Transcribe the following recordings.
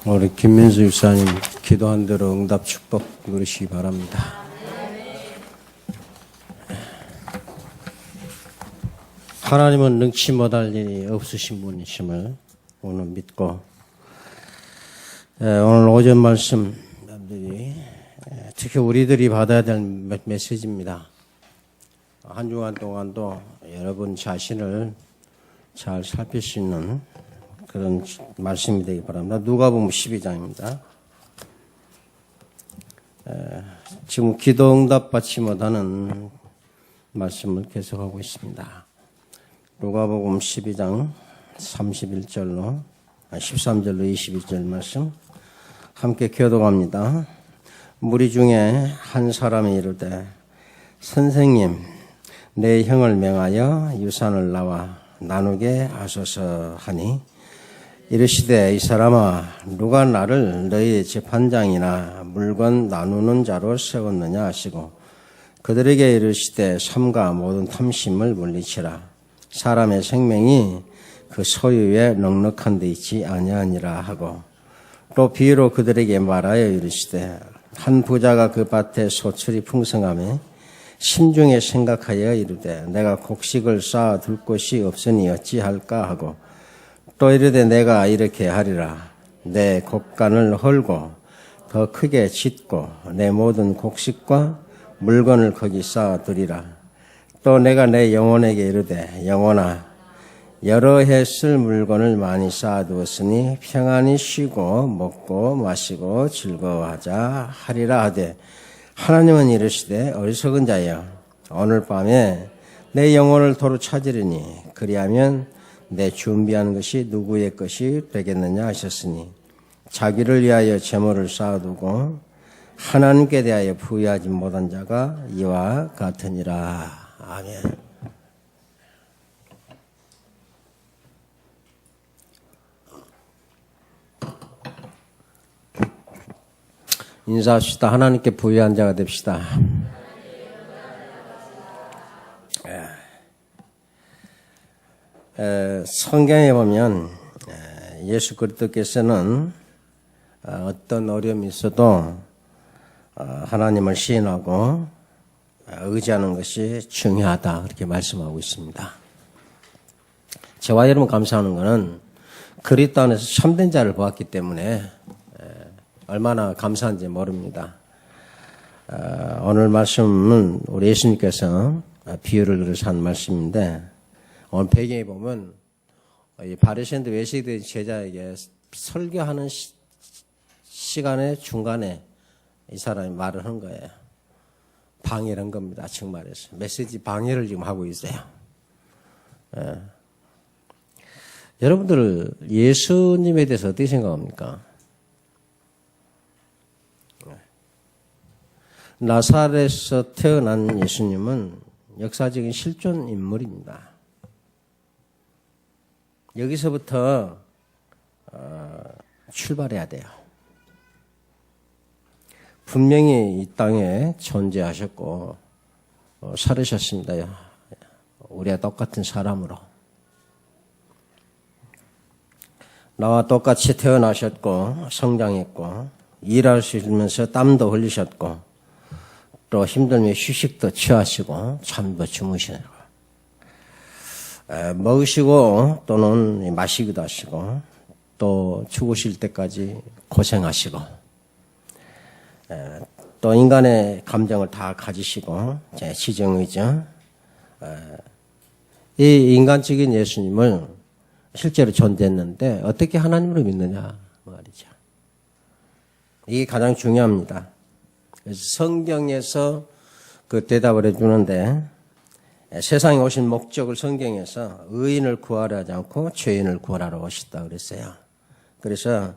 우리 김민수 유사님 기도한 대로 응답 축복 누리시기 바랍니다. 하나님은 능치 못할 일이 없으신 분이심을 오늘 믿고 오늘 오전 말씀 특히 우리들이 받아야 될 메시지입니다. 한 주간 동안도 여러분 자신을 잘 살필 수 있는 그런 말씀이 되기 바랍니다. 누가복음 12장입니다. 지금 기도 응답 받지 못하는 말씀을 계속하고 있습니다. 누가복음 12장 13절로 22절 말씀 함께 교독합니다. 무리 중에 한 사람이 이르되 선생님 내 형을 명하여 유산을 나와 나누게 하소서 하니 이르시되 이 사람아 누가 나를 너희의 재판장이나 물건 나누는 자로 세웠느냐 하시고 그들에게 이르시되 삼가 모든 탐심을 물리치라. 사람의 생명이 그 소유에 넉넉한 데 있지 아니하니라 하고 또 비유로 그들에게 말하여 이르시되 한 부자가 그 밭에 소출이 풍성하며 심중에 생각하여 이르되 내가 곡식을 쌓아 둘 곳이 없으니 어찌할까 하고 또 이르되 내가 이렇게 하리라. 내 곡간을 헐고 더 크게 짓고 내 모든 곡식과 물건을 거기 쌓아 두리라. 또 내가 내 영혼에게 이르되 영혼아 여러 해 쓸 물건을 많이 쌓아두었으니 평안히 쉬고 먹고 마시고 즐거워하자 하리라 하되 하나님은 이르시되 어리석은 자여 오늘 밤에 내 영혼을 도로 찾으리니 그리하면 내 준비한 것이 누구의 것이 되겠느냐 하셨으니 자기를 위하여 재물을 쌓아두고 하나님께 대하여 부유하지 못한 자가 이와 같으니라. 아멘. 인사합시다. 하나님께 부유한 자가 됩시다. 성경에 보면 예수 그리스도께서는 어떤 어려움이 있어도 하나님을 시인하고 의지하는 것이 중요하다 그렇게 말씀하고 있습니다. 저와 여러분 감사하는 것은 그리스도 안에서 참된 자를 보았기 때문에 얼마나 감사한지 모릅니다. 오늘 말씀은 우리 예수님께서 비유를 들어서 한 말씀인데 오늘 배경에 보면 바리새인들 외식된 제자에게 설교하는 시간의 중간에 이 사람이 말을 한 거예요. 방해를 한 겁니다. 정말에서 메시지 방해를 지금 하고 있어요. 여러분들 예수님에 대해서 어떻게 생각합니까? 나사렛에서 태어난 예수님은 역사적인 실존 인물입니다. 여기서부터 출발해야 돼요. 분명히 이 땅에 존재하셨고 살으셨습니다. 우리와 똑같은 사람으로. 나와 똑같이 태어나셨고 성장했고 일하시면서 땀도 흘리셨고 또 힘들면 휴식도 취하시고 잠도 주무시고 먹으시고 또는 마시기도 하시고 또 죽으실 때까지 고생하시고 또 인간의 감정을 다 가지시고 지정의죠. 이 인간적인 예수님을 실제로 존재했는데 어떻게 하나님으로 믿느냐 말이죠. 이게 가장 중요합니다. 그래서 성경에서 그 대답을 해주는데 세상에 오신 목적을 성경에서 의인을 구하려 하지 않고 죄인을 구하러 오셨다 그랬어요. 그래서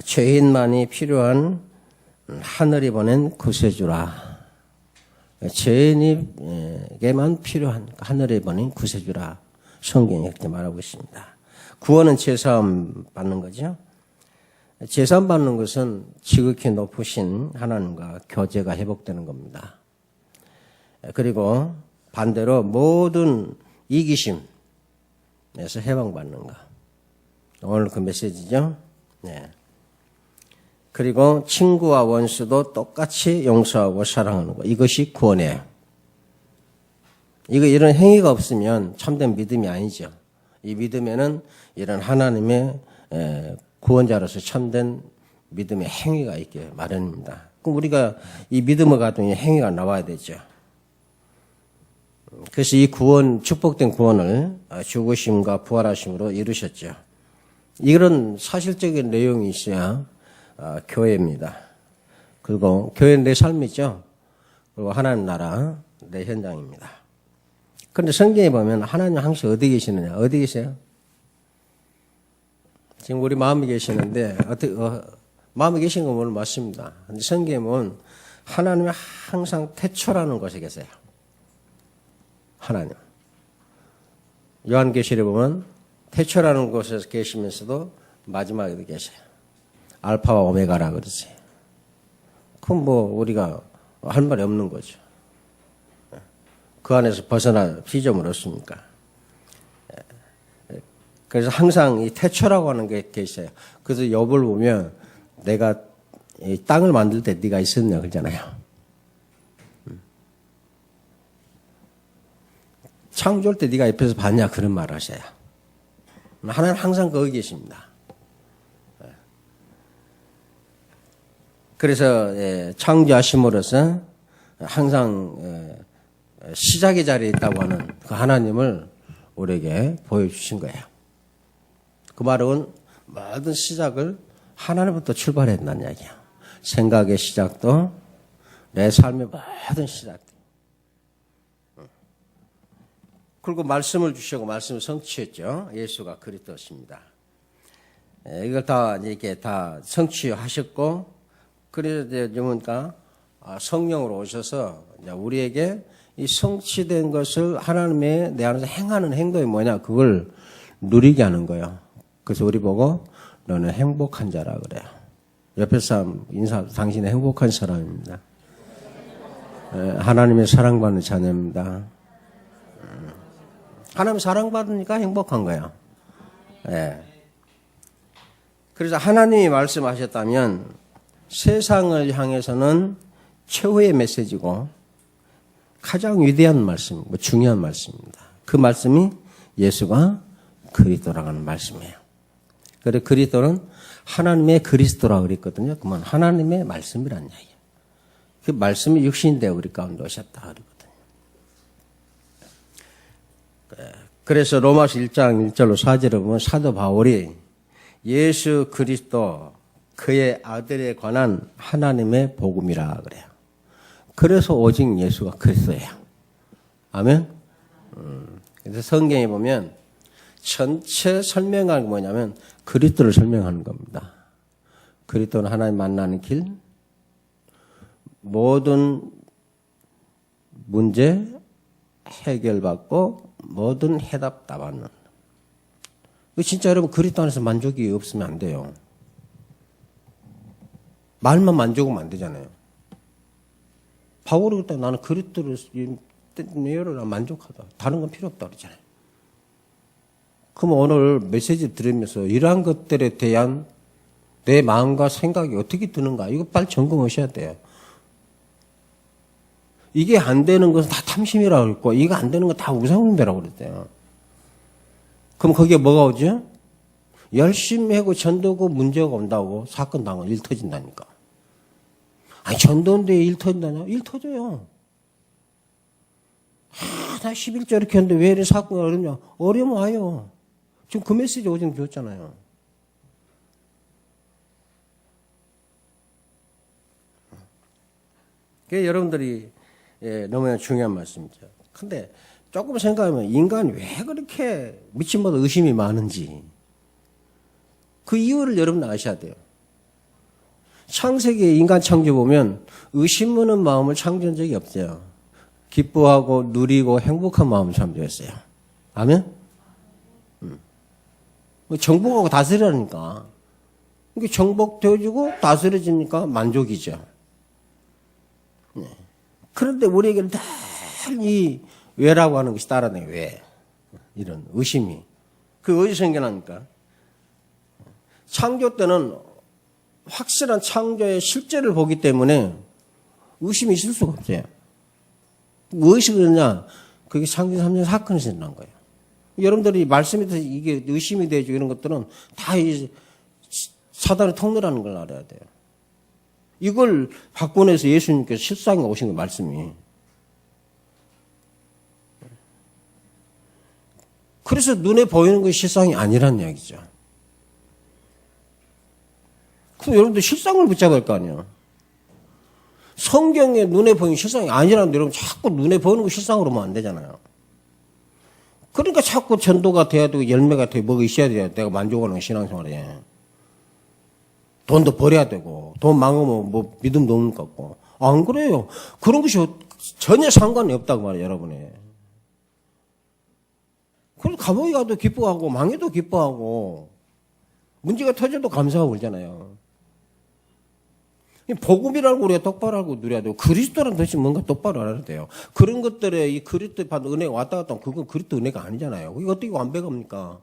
죄인만이 필요한 하늘이 보낸 구세주라. 죄인에게만 필요한 하늘이 보낸 구세주라. 성경이 그렇게 말하고 있습니다. 구원은 제사함 받는 거죠. 제사함 받는 것은 지극히 높으신 하나님과 교제가 회복되는 겁니다. 그리고 반대로 모든 이기심에서 해방받는 것. 오늘 그 메시지죠. 네. 그리고 친구와 원수도 똑같이 용서하고 사랑하는 것. 이것이 구원이에요. 이런 행위가 없으면 참된 믿음이 아니죠. 이 믿음에는 이런 하나님의 구원자로서 참된 믿음의 행위가 있게 마련입니다. 그럼 우리가 이 믿음을 가지고 행위가 나와야 되죠. 그래서 이 구원, 축복된 구원을 죽으심과 부활하심으로 이루셨죠. 이런 사실적인 내용이 있어야 교회입니다. 그리고 교회는 내 삶이죠. 그리고 하나님 나라, 내 현장입니다. 그런데 성경에 보면 하나님 항상 어디 계시느냐? 어디 계세요? 지금 우리 마음에 계시는데 마음에 계신 건 물론 맞습니다. 근데 성경에 보면 하나님이 항상 태초라는 곳에 계세요. 하나님. 요한계시록에 보면 태초라는 곳에서 계시면서도 마지막에도 계세요. 알파와 오메가라 그러지. 그럼 우리가 할 말이 없는 거죠. 그 안에서 벗어날 피조물 없습니까? 그래서 항상 이 태초라고 하는 게 있어요. 그래서 욥을 보면 내가 이 땅을 만들 때 네가 있었냐 그러잖아요. 창조할 때 네가 옆에서 봤냐 그런 말을 하셔요. 하나님 항상 거기 계십니다. 그래서 창조하심으로써 항상 시작의 자리에 있다고 하는 그 하나님을 우리에게 보여주신 거예요. 그 말은 모든 시작을 하나님부터 출발해야 된다는 이야기야. 생각의 시작도 내 삶의 모든 시작. 그리고 말씀을 주시고 말씀을 성취했죠. 예수가 그리스도십니다. 이걸 다 이렇게 다 성취하셨고 그래서 그러니까 성령으로 오셔서 우리에게 이 성취된 것을 하나님의 내 안에서 행하는 행동이 뭐냐 그걸 누리게 하는 거예요. 그래서 우리 보고 너는 행복한 자라 그래요. 옆에 사람 인사 당신은 행복한 사람입니다. 하나님의 사랑받는 자녀입니다. 하나님 사랑받으니까 행복한 거예요. 그래서 하나님이 말씀하셨다면 세상을 향해서는 최후의 메시지고 가장 위대한 말씀, 중요한 말씀입니다. 그 말씀이 예수가 그리스도라고 하는 말씀이에요. 그래서 그리스도는 하나님의 그리스도라고 그랬거든요. 그러면 하나님의 말씀이란 이야기예요. 그 말씀이 육신이 되어 우리 가운데 오셨다 그러거든요. 그래서 로마서 1장 1절로 4절에 보면 사도 바울이 예수 그리스도 그의 아들에 관한 하나님의 복음이라 그래요. 그래서 오직 예수가 그리스도예요. 아멘. 그래서 성경에 보면 전체 설명하는 게 뭐냐면 그리스도를 설명하는 겁니다. 그리스도는 하나님 만나는 길, 모든 문제 해결받고 모든 해답 다 받는. 진짜 여러분 그리스도 안에서 만족이 없으면 안 돼요. 말만 만족하면 안 되잖아요. 바울이 그때 나는 그리스도를 만족하다. 다른 건 필요 없다 그러잖아요. 그럼 오늘 메시지 들으면서 이러한 것들에 대한 내 마음과 생각이 어떻게 드는가 이거 빨리 점검하셔야 돼요. 이게 안 되는 것은 다 탐심이라고 그랬고 이거 안 되는 건 다 우상숭배라고 그랬대요. 그럼 거기에 뭐가 오죠? 열심히 하고 전도고 문제가 온다고 사건 당하고 일 터진다니까. 아니 전도인데 일 터진다냐? 일 터져요. 나 11조 이렇게 했는데 왜 이렇게 사건이 어렵냐? 어려우면 와요. 지금 그 메시지 어제 줬잖아요. 그게 여러분들이 너무나 중요한 말씀이죠. 근데 조금 생각하면 인간이 왜 그렇게 미친보다 의심이 많은지 그 이유를 여러분 아셔야 돼요. 창세기 인간 창조 보면 의심 무는 마음을 창조한 적이 없어요. 기뻐하고 누리고 행복한 마음을 창조했어요. 아멘? 정복하고 다스리라니까. 이게 정복되어지고 다스려지니까 만족이죠. 네. 그런데 우리에게는 늘 이 왜라고 하는 것이 따라다녀요. 왜? 이런 의심이. 그 어디서 생겨나니까? 창조 때는 확실한 창조의 실제를 보기 때문에 의심이 있을 수가 없어요. 무엇이 그러냐? 그게 창조 3년 사건에서 일어난 거예요. 여러분들이 말씀이 이게 의심이 되죠. 이런 것들은 다 이 사단의 통로라는 걸 알아야 돼요. 이걸 바꿔내서 예수님께서 실상에 오신 거 말씀이. 그래서 눈에 보이는 것이 실상이 아니란 이야기죠. 그럼 여러분들 실상을 붙잡아야 할 거 아니에요. 성경에 눈에 보이는 실상이 아니라는데 여러분 자꾸 눈에 보이는 거 실상으로 보면 안 되잖아요. 그러니까 자꾸 전도가 돼야 되고 열매가 되고 뭐가 있어야 돼야 내가 만족하는 신앙생활에. 돈도 벌어야 되고 돈 망하면 뭐 믿음도 없는 것 같고. 안 그래요. 그런 것이 전혀 상관이 없다고 말이에요. 여러분이. 그래서 감옥에 가도 기뻐하고 망해도 기뻐하고 문제가 터져도 감사하고 그러잖아요. 복음이라고 우리가 똑바로 하고 누려야 되고 그리스도란 도대체 뭔가 똑바로 알아야 돼요. 그런 것들에 이 그리스도 받은 은혜가 왔다 갔다 하면 그건 그리스도 은혜가 아니잖아요. 이거 어떻게 완벽합니까?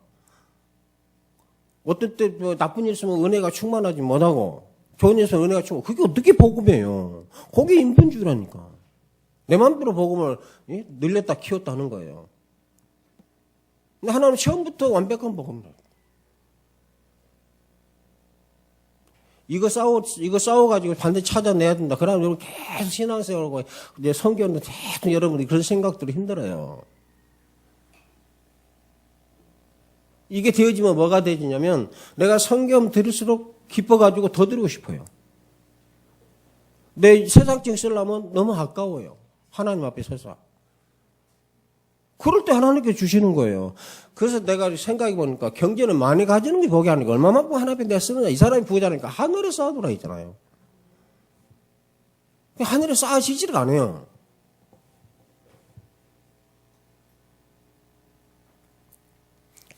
어떤 때 나쁜 일 있으면 은혜가 충만하지 못하고 좋은 일 있으면 은혜가 충만. 그게 어떻게 복음이에요? 그게 인본주의라니까. 내 마음대로 복음을 늘렸다 키웠다 하는 거예요. 근데 하나님은 처음부터 완벽한 복음이에요. 이거 싸워가지고 반드시 찾아내야 된다. 그러면 여러분 계속 신앙생활하고, 이제 성경도 계속 여러분이 그런 생각들이 힘들어요. 이게 되어지면 뭐가 되지냐면, 내가 성경 들을수록 기뻐가지고 더 들고 싶어요. 내 세상증 쓰려면 너무 아까워요. 하나님 앞에 서서. 그럴 때 하나님께 주시는 거예요. 그래서 내가 생각해 보니까 경제는 많이 가지는 게 복이 아니고 얼마만큼 하나님 앞에 내가 쓰느냐. 이 사람이 부자니까 하늘에 쌓아두라 했잖아요. 하늘에 쌓아지지를 않아요.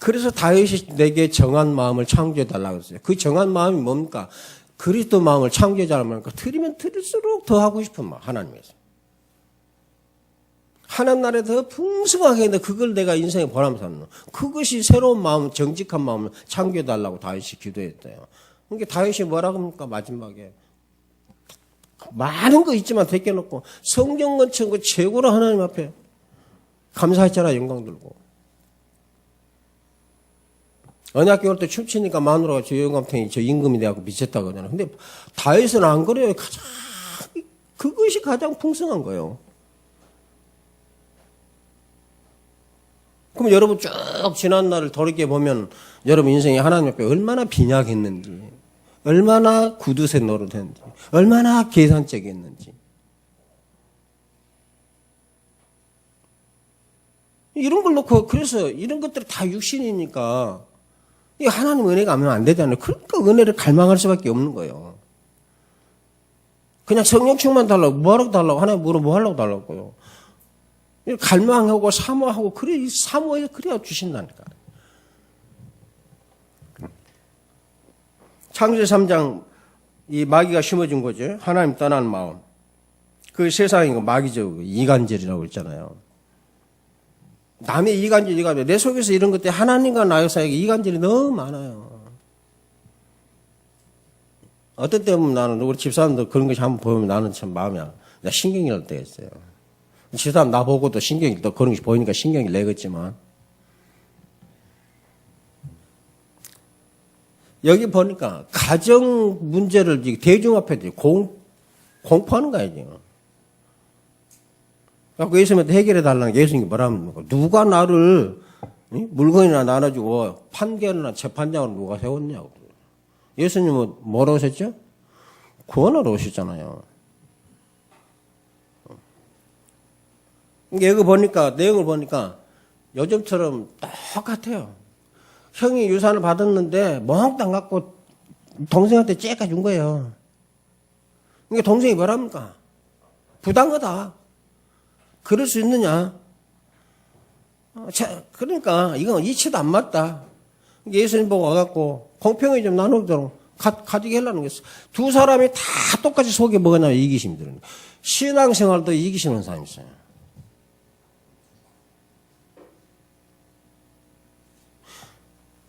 그래서 다윗이 내게 정한 마음을 창조해 달라고 했어요. 그 정한 마음이 뭡니까? 그리스도 마음을 창조해 달라고 하니까 드리면 드릴수록 더 하고 싶은 마음, 하나님께서. 하나님 나라에 더 풍성하게 했는데 그걸 내가 인생에 보람을 삼는 그것이 새로운 마음, 정직한 마음을 창조해달라고 다윗이 기도했대요. 그러니까 다윗이 뭐라고 합니까? 마지막에 많은 거 있지만 데껴놓고 성경 근처 그 최고로 하나님 앞에 감사했잖아. 영광 들고 언약궤 올 때 춤추니까 마누라가 저 영감탱이 저 임금이 돼갖고 미쳤다고 하잖아요. 근데 다윗은 안 그래요. 그것이 가장 풍성한 거예요. 그럼 여러분 쭉 지난 날을 돌이켜 보면 여러분 인생이 하나님 앞에 얼마나 빈약했는지, 얼마나 구두쇠 노릇했는지, 얼마나 계산적이었는지. 이런 걸 놓고 그래서 이런 것들이 다 육신이니까 이 하나님 은혜가 하면 안 되잖아요. 그러니까 은혜를 갈망할 수밖에 없는 거예요. 그냥 성령 충만 달라고 뭐하라고 달라고 하나님 뭐 하려고 달라고요. 갈망하고 사모하고 그래 사모해 그래야 주신다니까. 창세기 3장 이 마귀가 심어준 거죠. 하나님 떠난 마음. 그 세상이 마귀죠. 이간질이라고 했잖아요. 남의 이간질. 내 속에서 이런 것들 하나님과 나의 사이에 이간질이 너무 많아요. 어떤 때 보면 나는 우리 집사람들 그런 것이 한번 보면 나는 참 마음이 신경이 날 때가 있어요. 집사람 나보고도 신경이 또 그런 것이 보이니까 신경이 내겠지만 여기 보니까 가정 문제를 대중 앞에 공포하는 거야 지금. 그래서 예수님한테 해결해 달라는 게 예수님이 뭐라면 누가 나를 물건이나 나눠주고 판결이나 재판장으로 누가 세웠냐고. 예수님은 뭐라고 하셨죠? 구원하러 오셨잖아요. 여기 보니까 내용을 보니까 요즘처럼 똑같아요. 형이 유산을 받았는데 몽땅 갖고 동생한테 째까 준 거예요. 그러니까 동생이 뭐랍니까? 부당하다. 그럴 수 있느냐? 그러니까 이건 이치도 안 맞다. 예수님 보고 와갖고 공평히 좀 나누도록 가지게 하려는 거였어. 두 사람이 다 똑같이 속에 뭐가 나요? 이기심이 들어요. 신앙생활도 이기시는 사람이 있어요.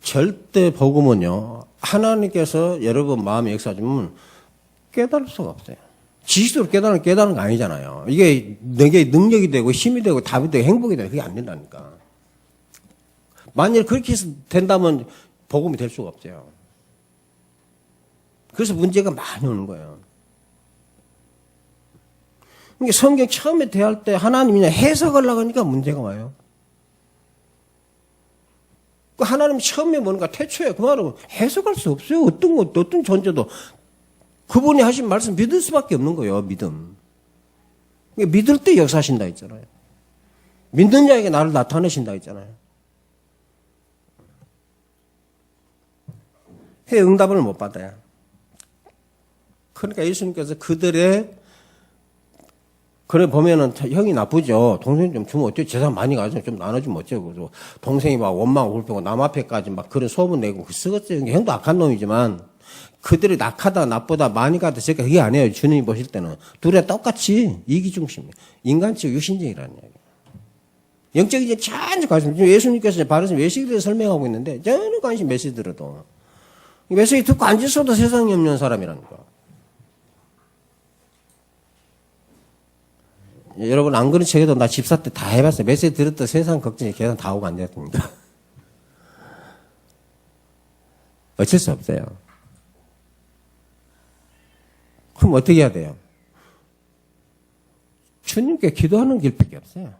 절대 복음은요 하나님께서 여러분 마음에 역사하시면 깨달을 수가 없어요. 지식으로 깨달은 거 아니잖아요. 이게 내게 능력이 되고 힘이 되고 답이 되고 행복이 되고 그게 안 된다니까. 만일 그렇게 해서 된다면 복음이 될 수가 없어요. 그래서 문제가 많이 오는 거예요. 그러니까 성경 처음에 대할 때 하나님이 그냥 해석하려고 하니까 문제가 와요. 하나님 처음에 뭔가 태초에 그 말은 해석할 수 없어요. 어떤 존재도 그분이 하신 말씀 믿을 수밖에 없는 거예요. 믿음. 그러니까 믿을 때 역사하신다 했잖아요. 믿는 자에게 나를 나타내신다 했잖아요. 해 응답을 못 받아요. 그러니까 예수님께서 그들의 그래 보면은 형이 나쁘죠. 동생 좀 주면 어쩌고 재산 많이 가지고 좀 나눠주면 어쩌고. 동생이 막 원망하고 울고 남 앞에까지 막 그런 소문 내고 쓰겄어요. 형도 악한 놈이지만 그들이 낙하다 나쁘다 많이 가다 제가 그게 아니에요. 주님이 보실 때는 둘이 똑같이 이기중심, 인간적 유신적이라는 얘기예요. 영적인 전혀 관심. 지금 예수님께서 바르신 외식에 대해서 설명하고 있는데 전혀 관심 메시지 들어도 메시지 듣고 앉아서도 세상이 없는 사람이라니까. 여러분 안 그런 척해도 나 집사 때 다 해봤어요. 메시지 들었다 세상 걱정에 계산 다 오고 앉았습니다. 어쩔 수 없어요. 그럼 어떻게 해야 돼요? 주님께 기도하는 길밖에 없어요.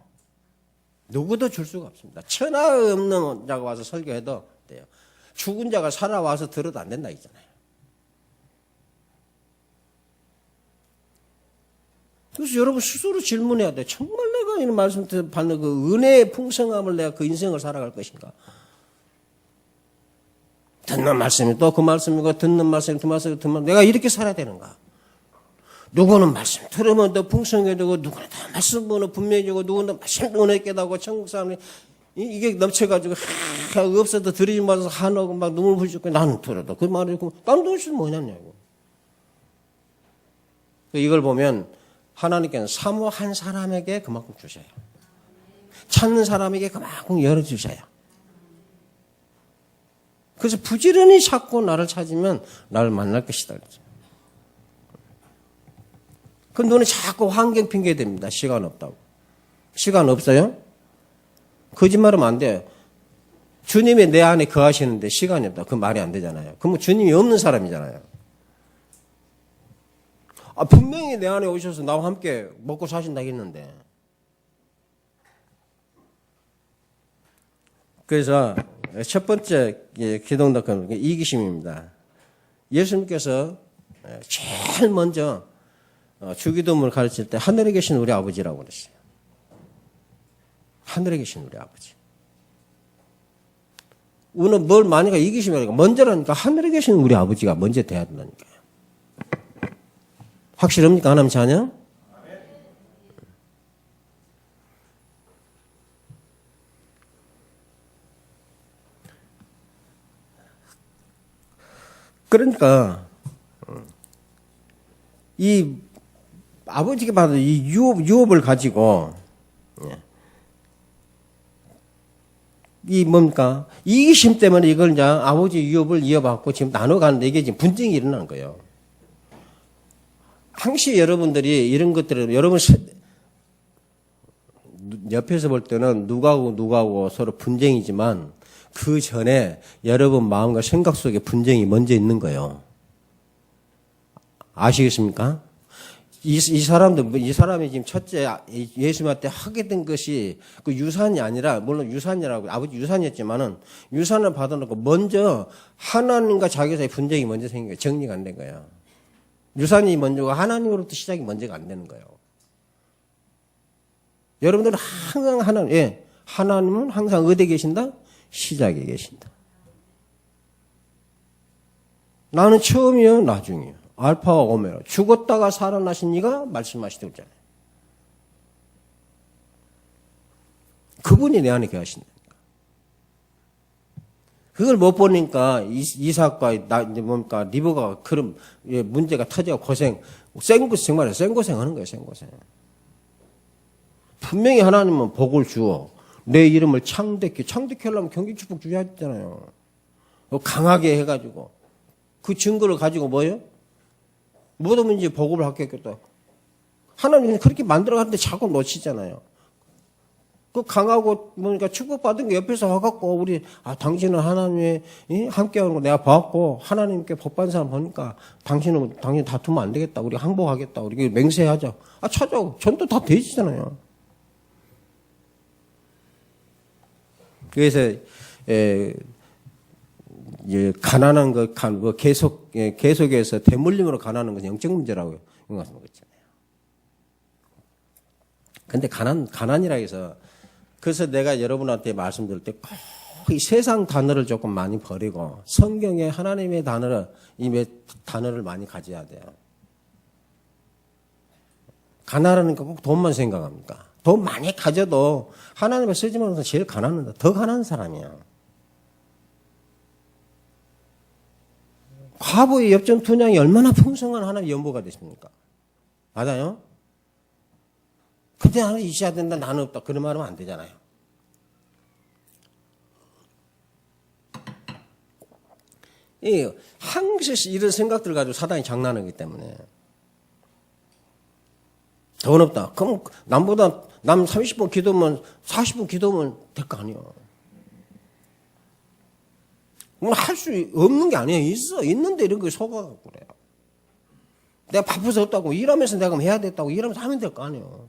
누구도 줄 수가 없습니다. 천하 없는 자가 와서 설교해도 돼요. 죽은 자가 살아와서 들어도 안 된다 있잖아요. 그래서 여러분 스스로 질문해야 돼. 정말 내가 이런 말씀 받는 그 은혜의 풍성함을 내가 그 인생을 살아갈 것인가? 듣는 말씀이 또 그 말씀이고 듣는 말씀이 그 말씀이 듣는 말씀 내가 이렇게 살아야 되는가? 누구는 말씀 들으면 더 풍성해 되고 누구는 더 말씀 보는 분명해지고 누구는 말씀 은혜 깨닫고 천국 사람이 이게 넘쳐가지고 없어도 들이지 말아서 한옥 막 눈물 흘리고 나는 들어도 그 말이 다른 도시 뭐냐냐고. 이걸 보면 하나님께는 사모한 사람에게 그만큼 주셔요. 찾는 사람에게 그만큼 열어주셔요. 그래서 부지런히 찾고 나를 찾으면 나를 만날 것이다. 그 눈에 자꾸 환경 핑계 댑니다. 시간 없다고. 시간 없어요? 거짓말하면 안 돼요. 주님이 내 안에 거하시는데 시간이 없다. 그 말이 안 되잖아요. 그러면 주님이 없는 사람이잖아요. 분명히 내 안에 오셔서 나와 함께 먹고 사신다 했는데. 그래서 첫 번째 기도응답은 이기심입니다. 예수님께서 제일 먼저 주기도문을 가르칠 때 하늘에 계신 우리 아버지라고 그랬어요. 하늘에 계신 우리 아버지. 우리는 뭘 많이가 이기심이라니까 먼저라니까 하늘에 계신 우리 아버지가 먼저 돼야 된다니까요. 확실합니까? 하나님 자녀? 그러니까 이 아버지가 받은 이 유업을 가지고 이 뭡니까? 이기심 때문에 이걸 이제 아버지 유업을 이어받고 지금 나눠가는데 이게 지금 분쟁이 일어나는 거예요. 항시 여러분들이 이런 것들을 여러분 옆에서 볼 때는 누가하고 서로 분쟁이지만 그 전에 여러분 마음과 생각 속에 분쟁이 먼저 있는 거예요. 아시겠습니까? 이 사람이 지금 첫째 예수님한테 하게 된 것이 그 유산이 아니라, 물론 유산이라고, 아버지 유산이었지만은 유산을 받아놓고 먼저 하나님과 자기 사이에 분쟁이 먼저 생긴 거예요. 정리가 안 된 거예요. 유산이 먼저고 하나님으로부터 시작이 먼저가 안 되는 거예요. 여러분들은 항상 하나님은 항상 어디에 계신다? 시작에 계신다. 나는 처음이요, 나중이요. 알파와 오메가. 죽었다가 살아나신 이가 말씀하시다고 했잖아요. 그분이 내 안에 계신다니까. 그걸 못 보니까 이삭과 리브가 그런 문제가 터져 고생, 정말 생고생 하는 거예요, 생고생. 분명히 하나님은 복을 주어 내 이름을 창대케 하려면 경기 축복 주셔야 했잖아요. 강하게 해가지고 그 증거를 가지고 뭐예요? 뭐든지 보급을 하겠다. 하나님은 그렇게 만들어갔는데 자꾸 놓치잖아요. 그 강하고 뭔가 축복받은 게 옆에서 와갖고 우리 당신은 하나님의 함께하는 거 내가 봐갖고 하나님께 복받은 사람 보니까 당신은 다투면 안 되겠다. 우리 항복하겠다. 우리 맹세하자. 찾아. 전도 다 돼지잖아요. 그래서 가난한 거 계속해서 대물림으로 가난한 것은 영적 문제라고 말씀하고 있잖아요. 근데 가난이라 해서 그래서 내가 여러분한테 말씀드릴 때 꼭 이 세상 단어를 조금 많이 버리고 성경의 하나님의 단어를 많이 가져야 돼요. 가난하니까 꼭 돈만 생각합니까? 돈 많이 가져도 하나님을 쓰지 못해서 제일 가난하다. 더 가난한 사람이야. 과부의 엽전 투량이 얼마나 풍성한 하나님의 연보가 됐습니까? 맞아요? 근데 나는 있어야 된다, 나는 없다. 그런 말 하면 안 되잖아요. 항상 이런 생각들 가지고 사단이 장난하기 때문에. 돈 없다. 그럼 남 30분 기도면 40분 기도면 될 거 아니에요. 할 수 없는 게 아니에요. 있는데 이런 거 속아갖고 그래요. 내가 바빠서 없다고 일하면서 내가 해야 됐다고 일하면서 하면 될 거 아니에요.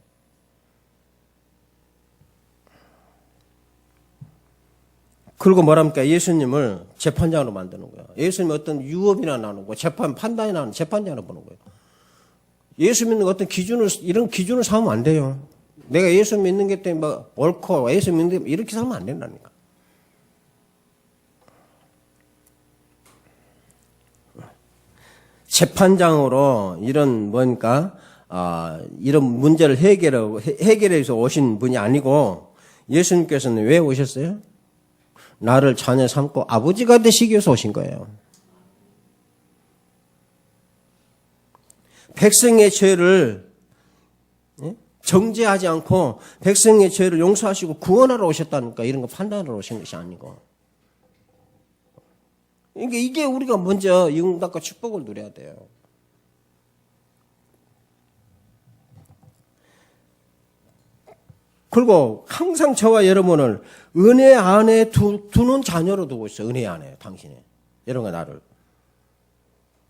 그리고 뭐랍니까? 예수님을 재판장으로 만드는 거예요. 예수님 어떤 유업이나 나누고 판단이 나누는 재판장으로 보는 거예요. 예수 믿는 어떤 이런 기준을 삼으면 안 돼요. 내가 예수 믿는 게 때문에 뭐 옳고 예수 믿는 게 이렇게 삼으면 안 된다니까. 재판장으로 이런 이런 문제를 해결해서 오신 분이 아니고 예수님께서는 왜 오셨어요? 나를 자녀 삼고 아버지가 되시기 위해서 오신 거예요. 백성의 죄를 정죄하지 않고 백성의 죄를 용서하시고 구원하러 오셨다니까. 이런 거 판단하러 오신 것이 아니고. 이게 우리가 먼저 응답과 축복을 누려야 돼요. 그리고 항상 저와 여러분을 은혜 안에 두는 자녀로 두고 있어요. 은혜 안에 당신이. 여러분과 나를.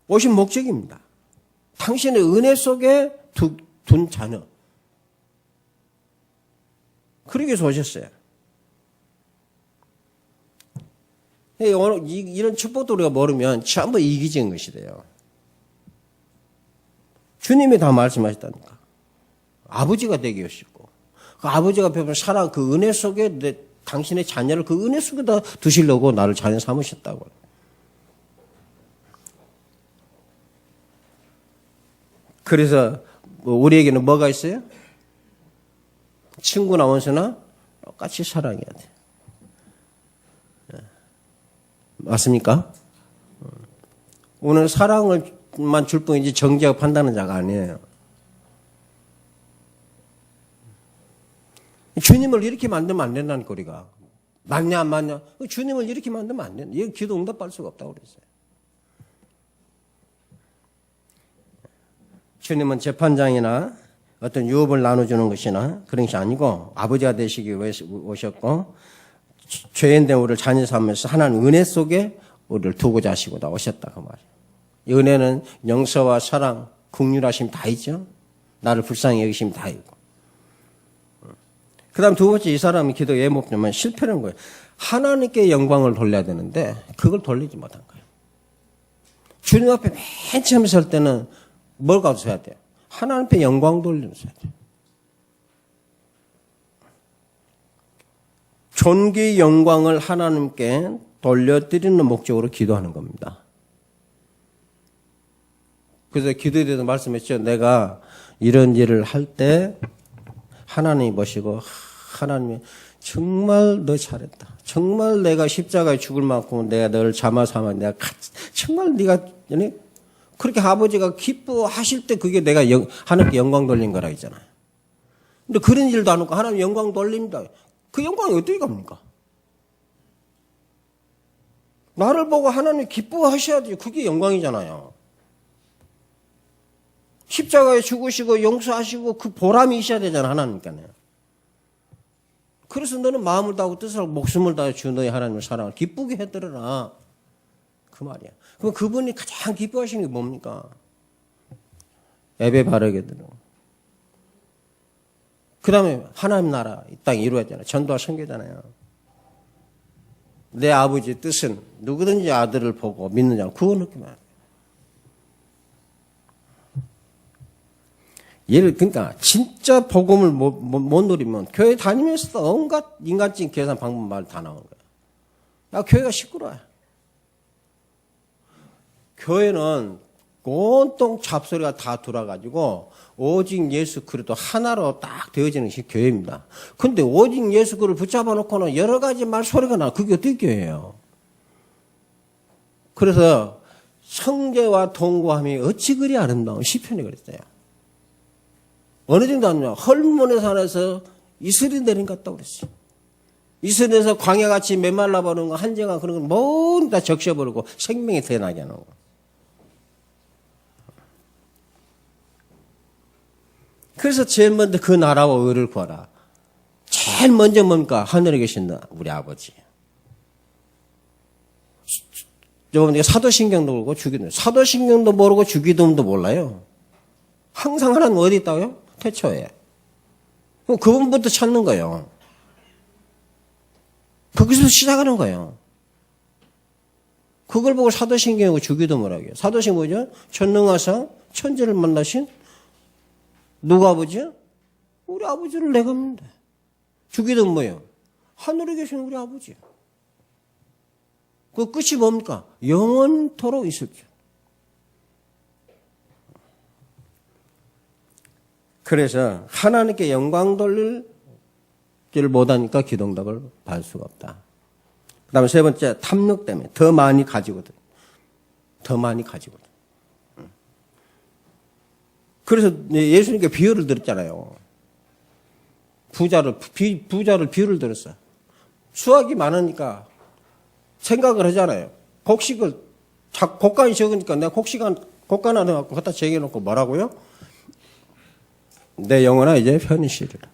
오신 목적입니다. 당신의 은혜 속에 둔 자녀. 그러기 위해서 오셨어요. 이런 축복도 우리가 모르면 전부 이기적인 것이 돼요. 주님이 다 말씀하셨다니까. 아버지가 되게 하시고, 그 아버지가 베푼 사랑, 그 은혜 속에 당신의 자녀를 그 은혜 속에다 두시려고 나를 자녀 삼으셨다고. 그래서 우리에게는 뭐가 있어요? 친구나 원수나 똑같이 사랑해야 돼. 맞습니까? 오늘 사랑을만 줄 뿐이지 정죄하고 판단하는 자가 아니에요. 주님을 이렇게 만들면 안 된다니까, 우리가. 맞냐, 안 맞냐? 주님을 이렇게 만들면 안 된다. 이거 기도 응답받을 수가 없다고 그랬어요. 주님은 재판장이나 어떤 유업을 나눠주는 것이나 그런 것이 아니고 아버지가 되시기 위해서 오셨고, 죄인된 우리를 자녀 삼으면서 하나님 은혜 속에 우리를 두고자 하시고 다 오셨다 그 말이에요. 은혜는 용서와 사랑, 긍휼하심 다 있죠. 나를 불쌍히 여기심 다 있고. 그 다음 두 번째, 이 사람이 기도 왜 못 하냐면 실패하는 거예요. 하나님께 영광을 돌려야 되는데 그걸 돌리지 못한 거예요. 주님 앞에 맨 처음 설 때는 뭘 가지고 해야 돼요? 하나님 앞에 영광 돌리면서 해야 돼요. 존귀 영광을 하나님께 돌려드리는 목적으로 기도하는 겁니다. 그래서 기도에 대해서 말씀했죠. 내가 이런 일을 할 때 하나님이 보시고 하나님이 정말 너 잘했다. 정말 내가 십자가에 죽을 만큼 내가 너를 잠아 삼아 내가 정말 네가 그렇게 아버지가 기뻐하실 때 그게 내가 하나님께 영광 돌린 거라 했잖아요. 근데 그런 일도 안 하고 하나님 영광 돌립니다. 그 영광이 어떻게 갑니까? 나를 보고 하나님 기뻐하셔야지. 그게 영광이잖아요. 십자가에 죽으시고 용서하시고 그 보람이 있어야 되잖아, 하나님께는. 그래서 너는 마음을 다하고 뜻을 하고 목숨을 다해 주 너의 하나님의 사랑을 기쁘게 해드려라. 그 말이야. 그럼 그분이 가장 기뻐하시는 게 뭡니까? 예배 바르게 드리고. 그 다음에 하나님 나라 이 땅에 이루어지잖아요. 전도와 선교잖아요. 내 아버지의 뜻은 누구든지 아들을 보고 믿는 자는 구원을 얻게. 그러니까 진짜 복음을 못 누리면 교회 다니면서도 온갖 인간적인 계산 방법 말 다 나오는 거야. 야, 교회가 시끄러워요. 교회는 온통 잡소리가 다 돌아가지고 오직 예수 그리스도 하나로 딱 되어지는 것이 교회입니다. 근데 오직 예수 그리스도를 붙잡아 놓고는 여러 가지 말 소리가 나. 그게 어떻게 교회예요? 그래서 성제와 동거함이 어찌 그리 아름다운 시편이 그랬어요. 어느 정도 하냐? 헐몬의 산에서 이슬이 내린 것 같다고 그랬어요. 이슬에서 광야같이 메말라 버리는 거, 한정한 그런 건 모두 다 적셔버리고 생명이 태어나게 하는 거. 그래서 제일 먼저 그 나라와 의를 구하라. 제일 먼저 뭡니까? 하늘에 계신 우리 아버지. 여러분, 사도신경도 모르고 주기도문. 사도신경도 모르고 주기도문도 몰라요. 항상 하나님 어디 있다고요? 태초에. 그분부터 찾는 거예요. 거기서 시작하는 거예요. 그걸 보고 사도신경하고 주기도문하게요. 사도신경 뭐죠? 전능하사 천지를 만나신 누가 아버지요? 우리 아버지를 내가 믿는다. 주기도문 뭐예요? 하늘에 계신 우리 아버지. 그 끝이 뭡니까? 영원토록 있을 줄. 그래서 하나님께 영광 돌릴 줄 못하니까 기도응답을 받을 수가 없다. 그 다음에 세 번째, 탐욕 때문에 더 많이 가지거든. 더 많이 가지거든. 그래서 예수님께 비유를 들었잖아요. 부자를 비유를 들었어. 수확이 많으니까 생각을 하잖아요. 곡식을, 곡간이 적으니까 내가 곡간 하나 갖고 갖다 쟁여놓고 뭐라고요? 내 영혼아 이제 편히 쉬리라.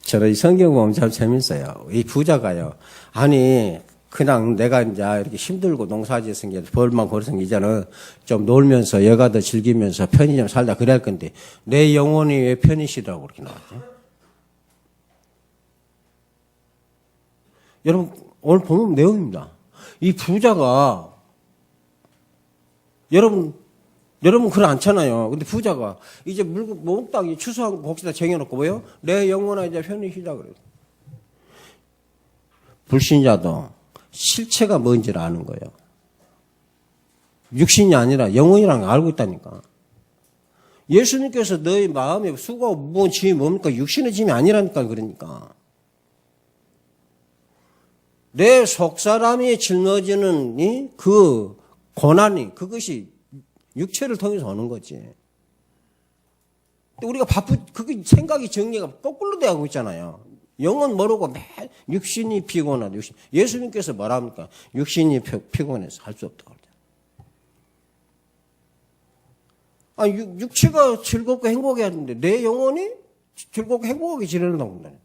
저는 이 성경 보면 참 재밌어요. 이 부자가요. 아니, 그냥 내가 이제 이렇게 힘들고 농사지어 생겨 벌만 벌어서 이제는 좀 놀면서 여가도 즐기면서 편히 좀 살다 그래야 할 건데 내 영혼이 왜 편히 쉬라고 그렇게 나왔죠? 여러분, 오늘 보면 내용입니다. 이 부자가 여러분 그걸 않잖아요. 근데 부자가 이제 몽땅 추수한 곡식에다 쟁여놓고 뭐요? 내 영혼아 이제 편히 쉬자 그래요. 불신자도 실체가 뭔지를 아는 거예요. 육신이 아니라 영혼이라는 걸 알고 있다니까. 예수님께서 너희 마음에 수고하고 무거운 짐이 뭡니까? 육신의 짐이 아니라니까 그러니까. 내 속사람이 짊어지는 그 고난이 그것이 육체를 통해서 오는 거지. 근데 우리가 그게 생각이 정리가 거꾸로 돼가고 있잖아요. 영은 모르고 매 육신이 피곤하다. 예수님께서 뭐라 합니까? 육신이 피곤해서 할 수 없다고 그러잖아요. 육체가 즐겁고 행복해야 하는데 내 영혼이 즐겁고 행복하게 지내는다고 한다네.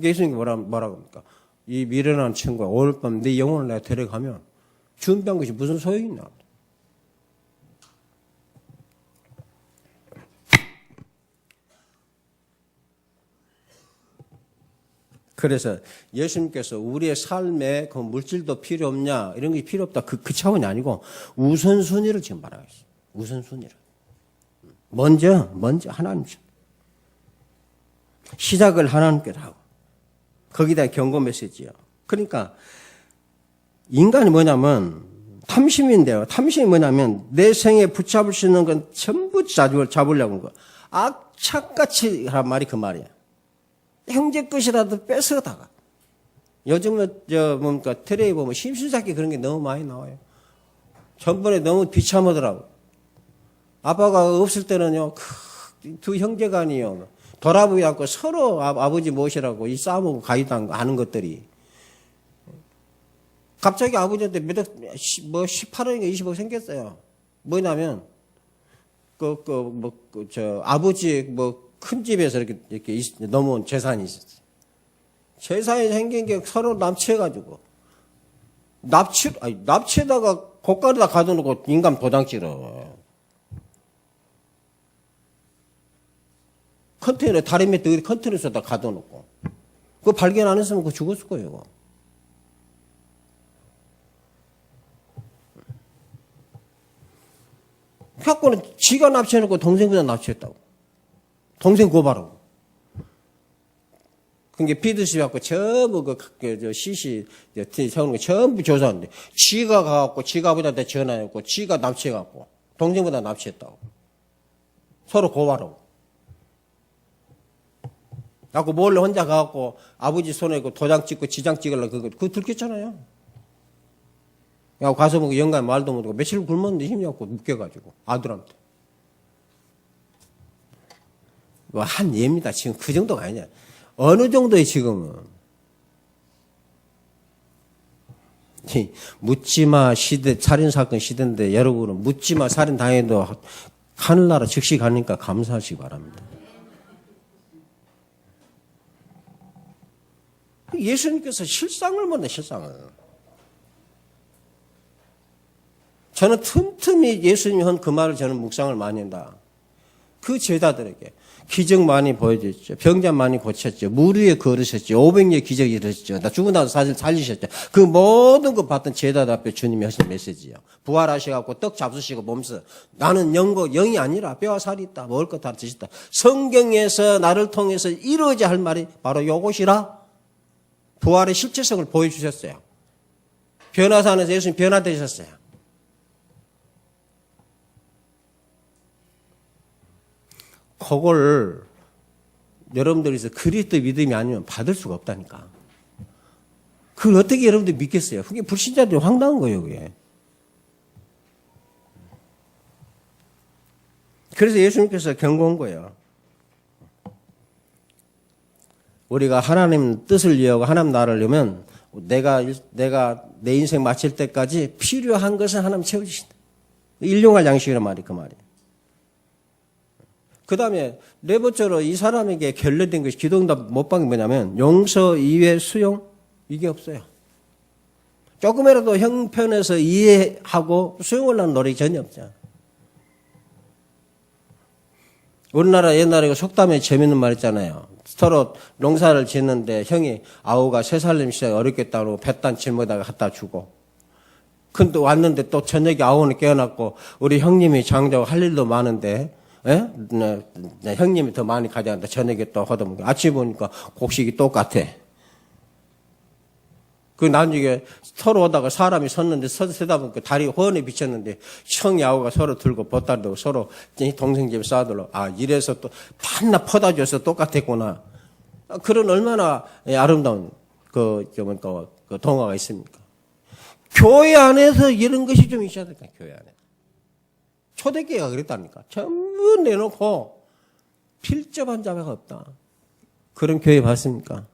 예수님이 뭐라고 합니까? 이 미련한 친구가 오늘 밤 내 영혼을 내가 데려가면 준비한 것이 무슨 소용이 있나? 그래서 예수님께서 우리의 삶에 그 물질도 필요 없냐 이런 게 필요 없다 그 차원이 아니고 우선순위를 지금 말하고 있어요. 우선순위를. 먼저 하나님 시작을 하나님께로 하고 거기다 경고 메시지요. 그러니까 인간이 뭐냐면 탐심인데요. 탐심이 뭐냐면 내 생에 붙잡을 수 있는 건 전부 잡으려고 하는 거. 악착같이 하란 말이 그 말이야. 형제 것이라도 뺏어다가. 요즘은 뭡니까 테레비 보면 심술잡기 그런 게 너무 많이 나와요. 전번에 너무 비참하더라고. 아빠가 없을 때는요 두 형제간이요 돌아보지 않고 서로 아버지 무엇이라고 이 싸우고 가기도 하는 것들이 갑자기 아버지한테 몇 억, 18억인가 20억 생겼어요. 뭐냐면, 아버지 큰 집에서 이렇게 넘어온 재산이 있었어요. 재산이 생긴 게 서로 납치해가지고, 납치에다가 고가에다 가둬놓고 인감 도장 찍어. 컨테이너, 다리 밑에 컨테이너에다 가둬놓고. 그거 발견 안 했으면 그거 죽었을 거예요. 갖고는 지가 납치해놓고 동생보다 납치했다고. 동생 고발하고. 그게 비드시 갖고 전부 시시 세우는 거 전부 조사하는데 지가 가갖고 지가 아버지한테 전화했고 지가 납치해갖고 동생보다 납치했다고. 서로 고발하고. 갖고 몰래 혼자 가갖고 아버지 손에 도장 찍고 지장 찍으려고 그거 들켰잖아요. 야, 가서 보고 영감 말도 못하고 며칠 굶었는데 힘이 없고 묶여가지고 아들한테. 한 예입니다. 지금 그 정도가 아니냐. 어느 정도의 지금은. 묻지마 시대, 살인사건 시대인데 여러분은 묻지마 살인 당해도 하늘나라 즉시 가니까 감사하시기 바랍니다. 예수님께서 실상을 묻네, 실상을. 저는 틈틈이 예수님이 한 그 말을 저는 묵상을 많이 한다. 그 제자들에게 기적 많이 보여줬죠. 병자 많이 고쳤죠. 물 위에 걸으셨죠. 500여 기적이 일으켰죠. 나 죽은 다음 사실 살리셨죠. 그 모든 거 봤던 제자들 앞에 주님이 하신 메시지예요. 부활하셔갖고 떡 잡수시고 몸서 나는 영이 아니라 뼈와 살이 있다. 먹을 것 다 드셨다. 성경에서 나를 통해서 이루어져야 할 말이 바로 요것이라 부활의 실체성을 보여주셨어요. 변화산에서 예수님 변화되셨어요. 그걸 여러분들에서 그리스도 믿음이 아니면 받을 수가 없다니까. 그걸 어떻게 여러분들이 믿겠어요? 그게 불신자들이 황당한 거예요, 그게. 그래서 예수님께서 경고한 거예요. 우리가 하나님 뜻을 이해하고 하나님 나라를 이루면 내가 내 인생 마칠 때까지 필요한 것을 하나님 채워주신다. 일용할 양식이란 말이 그 말이에요. 그 다음에 네 번째로 이 사람에게 결례된 것이 기도응답 못 받은 게 뭐냐면 용서, 이해, 수용 이게 없어요. 조금이라도 형편에서 이해하고 수용을 하는 노력이 전혀 없죠. 우리나라 옛날에 속담에 재밌는 말 있잖아요. 서로 농사를 짓는데 형이 아우가 3살님 시작에 어렵겠다고 배딴 짊어다가 갖다 주고 근데 왔는데 또 저녁에 아우는 깨어났고 우리 형님이 장자고 할 일도 많은데 형님이 더 많이 가져간다. 저녁에 또 하다보니까 아침에 보니까 곡식이 똑같아. 그 나중에 서로 오다가 사람이 섰는데 서다 보니까 다리 훤히 비쳤는데 형이 아우가 서로 들고 보따리도 서로 동생 집에 쌓아들러 이래서 또 반나 퍼다 줘서 똑같았구나. 그런 얼마나 아름다운 그 동화가 있습니까? 교회 안에서 이런 것이 좀 있어야 될까, 교회 안에. 초대교회가 그랬다니까. 전부 내놓고 필접한 자가 없다. 그런 교회 봤습니까?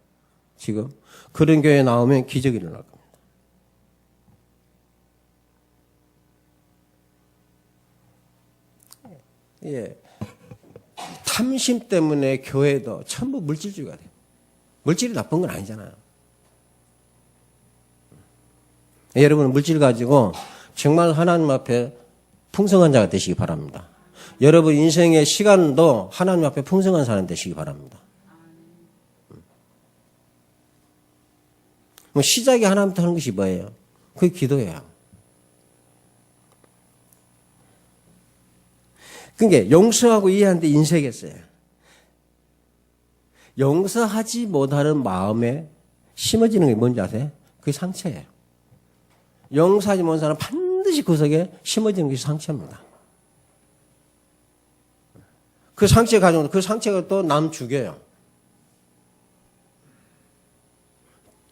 지금? 그런 교회 나오면 기적이 일어날 겁니다. 예. 탐심 때문에 교회도 전부 물질주의가 돼요. 물질이 나쁜 건 아니잖아요. 여러분은 물질 가지고 정말 하나님 앞에 풍성한 자가 되시기 바랍니다. 여러분 인생의 시간도 하나님 앞에 풍성한 사람 되시기 바랍니다. 시작이 하나님부터 하는 것이 뭐예요? 그게 기도예요. 그러니까 용서하고 이해하는데 인색했어요. 용서하지 못하는 마음에 심어지는 게 뭔지 아세요? 그게 상처예요. 용서하지 못하는 사람은 반드시 그 속에 심어지는 것이 상처입니다. 그 상처 가지고 그 상처가 또 남 죽여요.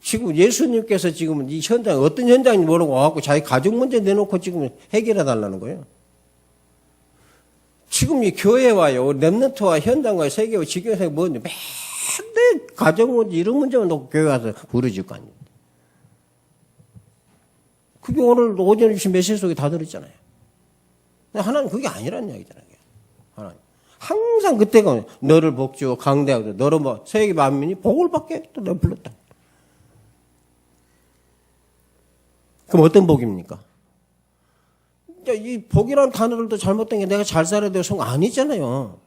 지금 예수님께서 지금 이 현장 어떤 현장인지 모르고 와갖고 자기 가족 문제 내놓고 지금 해결해 달라는 거예요. 지금 이 교회와요, 렘넌트와 현장과 세계와 지교에서 뭐냐, 맨날 가정 문제, 이런 문제만 놓고 교회 가서 부르질 거 아니에요. 그게 오늘 오전에 주신 메시지 속에 다 들었잖아요. 하나님 그게 아니라는 이야기잖아요. 하나님. 항상 그때가 너를 복주고 강대하고 너를 뭐 세계 만민이 복을 받게 또 내가 불렀다. 그럼 어떤 복입니까? 이 복이라는 단어를 또 잘못된 게 내가 잘 살아야 되고 성공 아니잖아요.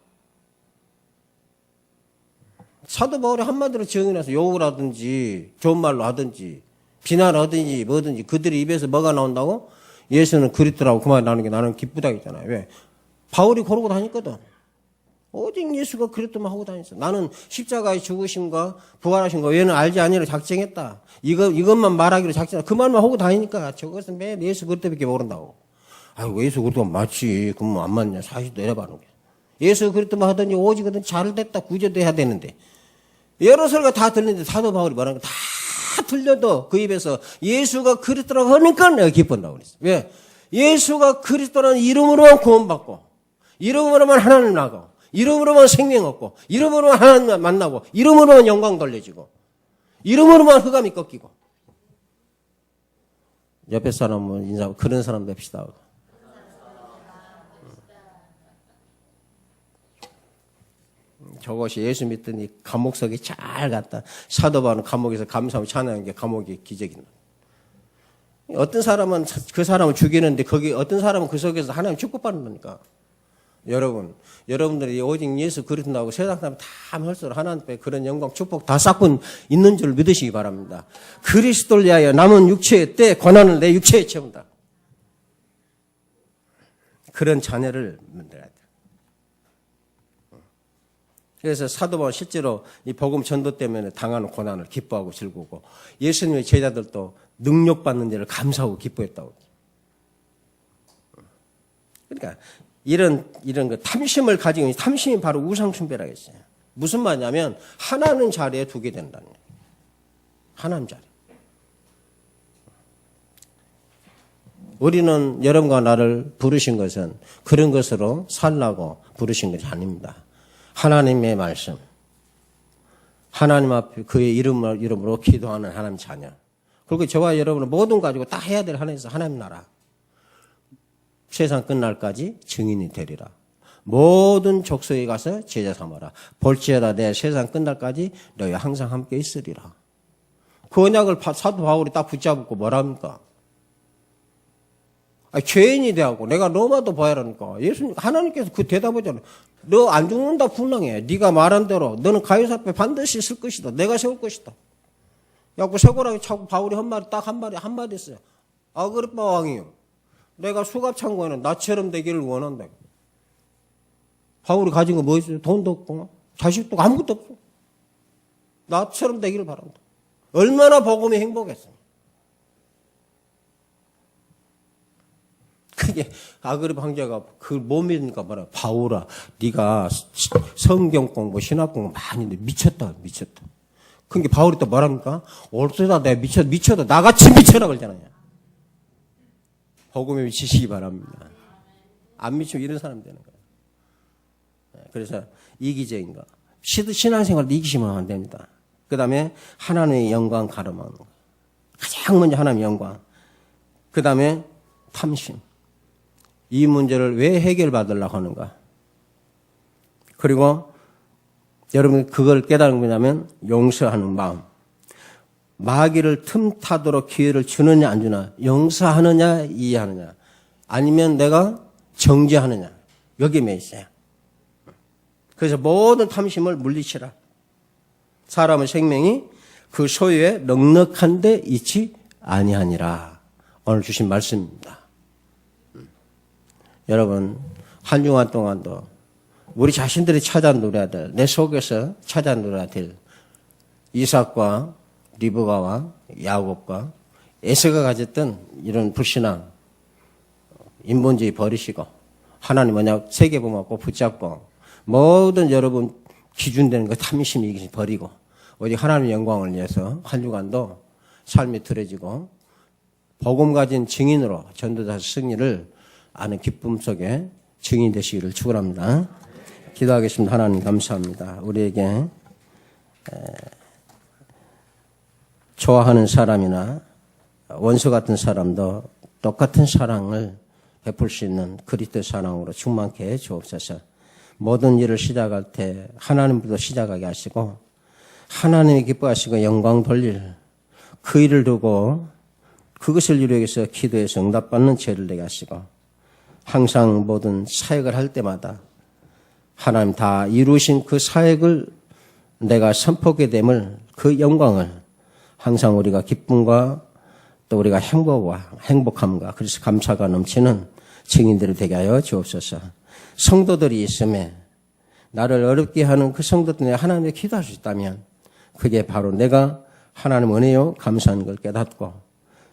사도 바울이 한마디로 증언해서 욕을 하든지 좋은 말로 하든지 비난하든지 뭐든지 그들의 입에서 뭐가 나온다고? 예수는 그리스도라고 그 말 나오는 게 나는 기쁘다 했잖아요. 왜? 바울이 그러고 다녔거든. 오직 예수가 그리스도만 하고 다녔어. 나는 십자가의 죽으심과 부활하신 거 얘는 알지 아니로 작정했다. 이것만 말하기로 작정했다. 그 말만 하고 다니니까 저것은 매일 예수 그리스도밖에 모른다고. 아이고 예수 그리스도가 맞지. 그럼 뭐 안 맞냐. 사실 내려봐는 게. 예수 그리스도만 하더니 오직은 잘 됐다. 구제돼야 되는데. 여러 소리가 다 들리는데 사도 바울이 말하는 거 다 들려도 그 입에서 예수가 그리스도라고 하니까 내가 기쁜다고 그랬어. 왜? 예수가 그리스도라는 이름으로만 구원받고 이름으로만 하나님 나가고 이름으로만 생명 얻고 이름으로만 하나님 만나고 이름으로만 영광 돌려지고 이름으로만 흑암이 꺾이고 옆에 사람은 인사하고 그런 사람 뵙시다. 저것이 예수 믿더니 감옥석에 잘 갔다. 사도 바울은 감옥에서 감사하고 찬양한 게 감옥의 기적이다. 어떤 사람은 그 사람을 죽이는데 거기 어떤 사람은 그 속에서 하나님 축복받는 거니까. 여러분들이 오직 예수 그리스도하고 세상 사람 다 할수록 하나님께 그런 영광 축복 다 쌓고 있는 줄 믿으시기 바랍니다. 그리스도를 위하여 남은 육체의 때 권한을 내 육체에 채운다. 그런 자녀를 만들어야 돼. 그래서 사도 바울 실제로 이 복음 전도 때문에 당하는 고난을 기뻐하고 즐거우고 예수님의 제자들도 능력받는 일을 감사하고 기뻐했다고. 그러니까 이런 그 탐심을 가지고 있는 탐심이 바로 우상숭배라고 했어요. 무슨 말이냐면 하나님 자리에 두게 된다는 거예요. 하나님 자리. 우리는 여러분과 나를 부르신 것은 그런 것으로 살라고 부르신 것이 아닙니다. 하나님의 말씀, 하나님 앞에 그의 이름으로 기도하는 하나님 자녀. 그리고 저와 여러분은 모든 가지고 다 해야 될 하나님에서 하나님 나라. 세상 끝날까지 증인이 되리라. 모든 족속에 가서 제자 삼아라. 볼지어다 내 세상 끝날까지 너희 항상 함께 있으리라. 그 언약을 사도 바울이 딱 붙잡고 뭐랍니까? 죄인이 되고 내가 로마도 봐야 하니까 예수님 하나님께서 그 대답하잖아요. 너 안 죽는다 분명해. 네가 말한 대로 너는 가이사 앞에 반드시 쓸 것이다. 내가 세울 것이다. 야구 쇠고랑이 차고 바울이 딱 한마디 했어요. 아그리빠 왕이요. 내가 수갑 창고에는 나처럼 되기를 원한다. 바울이 가진 거 뭐 있어요? 돈도 없고 자식도 아무것도 없어. 나처럼 되기를 바란다. 얼마나 복음이 행복했어. 그게 아그리파 황제가 그걸 못 믿으니까 말이야. 바울아, 네가 성경 공부, 신학 공부 많이 했는데 미쳤다. 그러니까 바울이 또 뭐랍니까? 어쩌다 내가 미쳐도 나같이 미쳐라 그러잖아요. 복음에 미치시기 바랍니다. 안 미치면 이런 사람 되는 거예요. 그래서 이기적인 거. 신앙생활도 이기시면 안 됩니다. 그 다음에 하나님의 영광 가름하는 거. 가장 먼저 하나님의 영광. 그 다음에 탐심. 이 문제를 왜 해결받으려고 하는가. 그리고 여러분 그걸 깨달은 거냐면 용서하는 마음. 마귀를 틈타도록 기회를 주느냐 안 주느냐. 용서하느냐 이해하느냐. 아니면 내가 정죄하느냐. 여기에 매 있어요. 그래서 모든 탐심을 물리치라. 사람의 생명이 그 소유에 넉넉한 데 있지 아니하니라. 오늘 주신 말씀입니다. 여러분 한 주간 동안도 우리 자신들이 찾아 누려야 될, 내 속에서 찾아 누려야 될 이삭과 리브가와 야곱과 에서가 가졌던 이런 불신앙, 인본주의 버리시고 하나님 언약 세계복음하고 붙잡고 모든 여러분 기준되는 거 탐심이 버리고 오직 하나님의 영광을 위해서 한 주간도 삶이 틀어지고 복음 가진 증인으로 전도자 승리를 아는 기쁨 속에 증인이 되시기를 축원합니다. 기도하겠습니다. 하나님 감사합니다. 우리에게 좋아하는 사람이나 원수 같은 사람도 똑같은 사랑을 베풀 수 있는 그리스도 사랑으로 충만케 해 주옵소서. 모든 일을 시작할 때 하나님부터 시작하게 하시고 하나님이 기뻐하시고 영광 돌릴 그 일을 두고 그것을 이루기 위해서 기도해서 응답받는 죄를 내게 하시고 항상 모든 사역을 할 때마다 하나님 다 이루신 그 사역을 내가 선포하게 됨을 그 영광을 항상 우리가 기쁨과 또 우리가 행복함과 그래서 감사가 넘치는 증인들이 되게 하여 주옵소서. 성도들이 있음에 나를 어렵게 하는 그 성도들이 하나님께 기도할 수 있다면 그게 바로 내가 하나님 은혜요 감사한 걸 깨닫고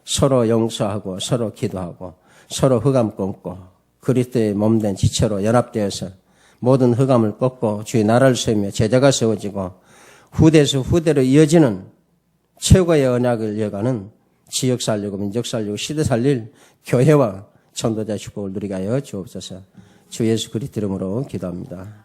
서로 용서하고 서로 기도하고 서로 흑암 끊고 그리스도의 몸된 지체로 연합되어서 모든 흑암을 꺾고 주의 나라를 세우며 제자가 세워지고 후대에서 후대로 이어지는 최고의 언약을 이어가는 지역 살리고 민족 살리고 시대 살릴 교회와 전도자 축복을 누리게 하여 주옵소서. 주 예수 그리스도 이름으로 기도합니다.